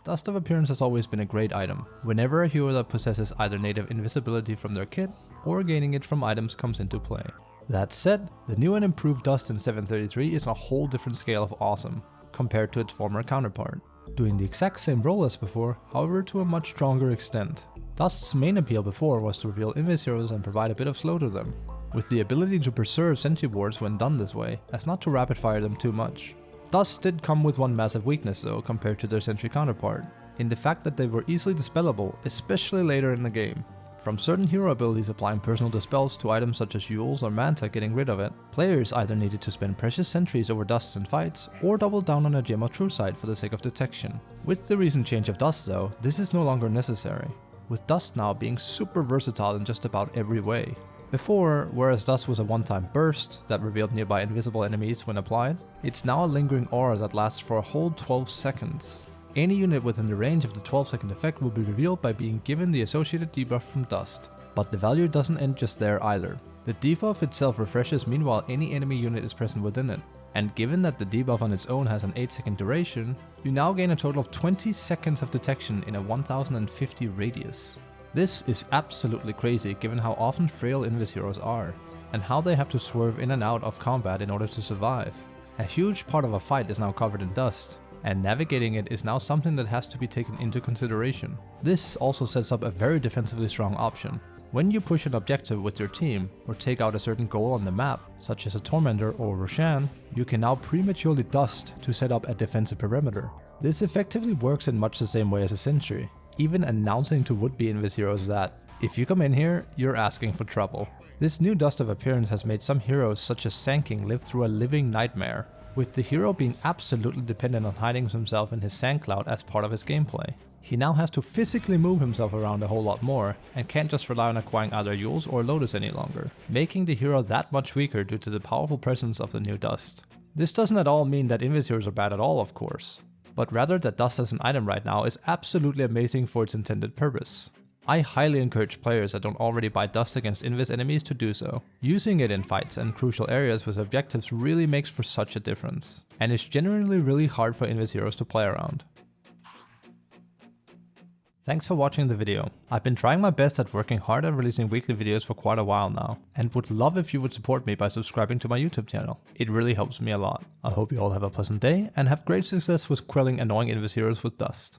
Dust of Appearance has always been a great item, whenever a hero that possesses either native invisibility from their kit, or gaining it from items comes into play. That said, the new and improved Dust in 733 is a whole different scale of awesome, compared to its former counterpart. Doing the exact same role as before, however to a much stronger extent. Dust's main appeal before was to reveal Invis heroes and provide a bit of slow to them, with the ability to preserve sentry wards when done this way, as not to rapid fire them too much. Dust did come with one massive weakness though compared to their sentry counterpart, in the fact that they were easily dispellable, especially later in the game. From certain hero abilities applying personal dispels to items such as Yules or Manta getting rid of it, players either needed to spend precious sentries over Dusts in fights, or double down on a Gem of True Sight for the sake of detection. With the recent change of Dust though, this is no longer necessary, with Dust now being super versatile in just about every way. Before, whereas Dust was a one-time burst that revealed nearby invisible enemies when applied, it's now a lingering aura that lasts for a whole 12 seconds. Any unit within the range of the 12-second effect will be revealed by being given the associated debuff from Dust. But the value doesn't end just there either. The debuff itself refreshes meanwhile any enemy unit is present within it, and given that the debuff on its own has an 8-second duration, you now gain a total of 20 seconds of detection in a 1050 radius. This is absolutely crazy given how often frail Invis heroes are, and how they have to swerve in and out of combat in order to survive. A huge part of a fight is now covered in dust, and navigating it is now something that has to be taken into consideration. This also sets up a very defensively strong option. When you push an objective with your team, or take out a certain goal on the map, such as a Tormentor or Roshan, you can now prematurely dust to set up a defensive perimeter. This effectively works in much the same way as a sentry, even announcing to would-be Invis heroes that, if you come in here, you're asking for trouble. This new Dust of Appearance has made some heroes such as Sand live through a living nightmare, with the hero being absolutely dependent on hiding himself in his sand cloud as part of his gameplay. He now has to physically move himself around a whole lot more, and can't just rely on acquiring either Yules or Lotus any longer, making the hero that much weaker due to the powerful presence of the new Dust. This doesn't at all mean that Invis heroes are bad at all, of course, but rather that Dust as an item right now is absolutely amazing for its intended purpose. I highly encourage players that don't already buy Dust against Invis enemies to do so. Using it in fights and crucial areas with objectives really makes for such a difference, and is genuinely really hard for Invis heroes to play around. Thanks for watching the video. I've been trying my best at working hard at releasing weekly videos for quite a while now, and would love if you would support me by subscribing to my YouTube channel. It really helps me a lot. I hope you all have a pleasant day, and have great success with quelling annoying Invis heroes with Dust.